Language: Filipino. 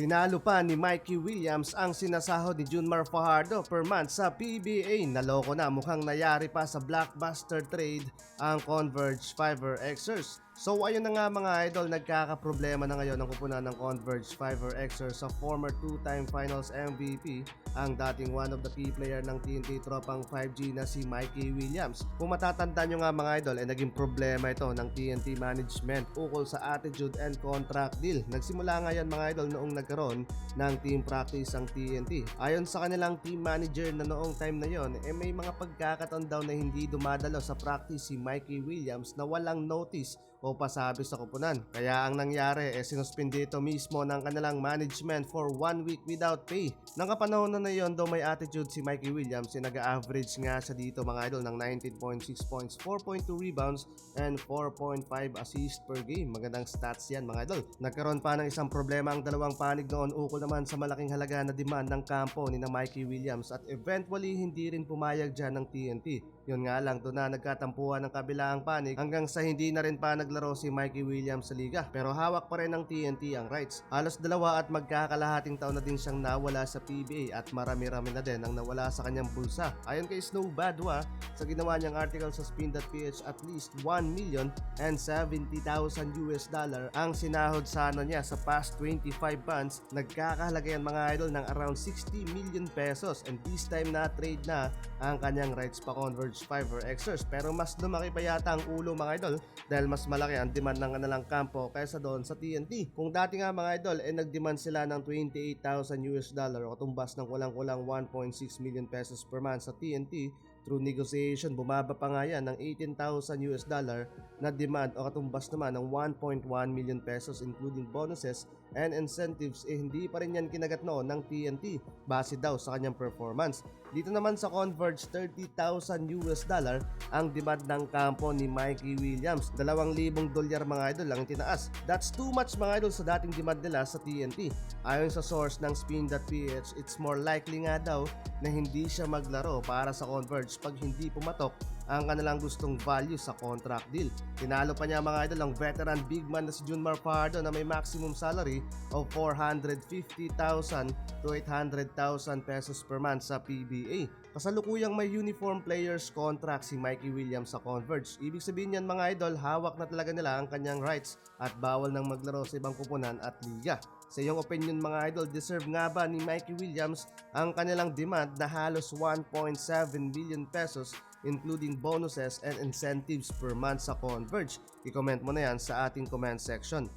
Tinalo pa ni Mikey Williams ang sinasahod ni Junmar Fajardo per month sa PBA. Naloko na, mukhang nayari pa sa blockbuster trade ang Converge Fiverr Xers. So ayun na nga mga idol, nagkakaproblema na ngayon ang kupunan ng Converge Fiverr Xers sa former 2-time finals MVP, ang dating one of the key player ng TNT tropang 5G na si Mikey Williams. Kung matatanda nyo nga mga idol, naging problema ito ng TNT management ukol sa attitude and contract deal. Nagsimula nga yan mga idol noong nagkaroon ng team practice ang TNT. Ayon sa kanilang team manager na noong time na yon, may mga pagkakataon daw na hindi dumadalo sa practice si Mikey Williams na walang notice o pasabi sa kupunan. Kaya ang nangyari, sinuspindi ito mismo ng kanilang management for 1 week without pay. Nang kapanahon na yon daw may attitude si Mikey Williams, nag-average nga siya dito mga idol ng 19.6 points, 4.2 rebounds, and 4.5 assists per game. Magandang stats yan mga idol. Nagkaroon pa ng isang problema ang dalawang panig noon ukol naman sa malaking halaga na demand ng kampo ni na Mikey Williams at eventually hindi rin pumayag dyan ng TNT. Yun nga lang, doon na nagkatampuhan ng kabilang panig hanggang sa hindi na rin pa naglaro si Mikey Williams sa liga. Pero hawak pa rin ng TNT ang rights. Halos 2 at magkakalahating taon na din siyang nawala sa PBA at marami-rami na din ang nawala sa kanyang bulsa. Ayon kay Snow Badwa, sa ginawa niyang article sa Spin.ph, at least $1,070,000 ang sinahod sana niya sa past 25 months. Nagkakahalaga yan mga idol ng around 60 million pesos, and this time na trade na ang kanyang rights pa Converge Fiverr Xers. Pero mas lumaki pa yata ang ulo mga idol dahil mas malaki ang demand ng kanilang kampo kaysa doon sa TNT. Kung dati nga mga idol nag-demand sila ng $28,000 o katumbas ng kulang-kulang 1.6 million pesos per month sa TNT, through negotiation bumaba pa nga yan ng $18,000 na demand o katumbas naman ng 1.1 million pesos including bonuses and incentives. Hindi pa rin yan kinagat noon ng TNT base daw sa kanyang performance. Dito naman sa Converge, $30,000 ang demand ng kampo ni Mikey Williams. $2,000 mga idol lang tinaas. That's too much mga idol sa dating demand nila sa TNT. Ayon sa source ng Spin.ph, it's more likely nga daw na hindi siya maglaro para sa Converge pag hindi pumatok ang kanilang gustong value sa contract deal. Tinalo pa niya mga idol ang veteran big man na si Junmar Fajardo na may maximum salary of 450,000 to 800,000 pesos per month sa PBA. Kasalukuyang may uniform players contract si Mikey Williams sa Converge. Ibig sabihin yan mga idol, hawak na talaga nila ang kanyang rights at bawal nang maglaro sa ibang kupunan at liga. Sa iyong opinion mga idol, deserve nga ba ni Mikey Williams ang kanilang demand na halos 1.7 billion pesos including bonuses and incentives per month sa Converge? I-comment mo na yan sa ating comment section.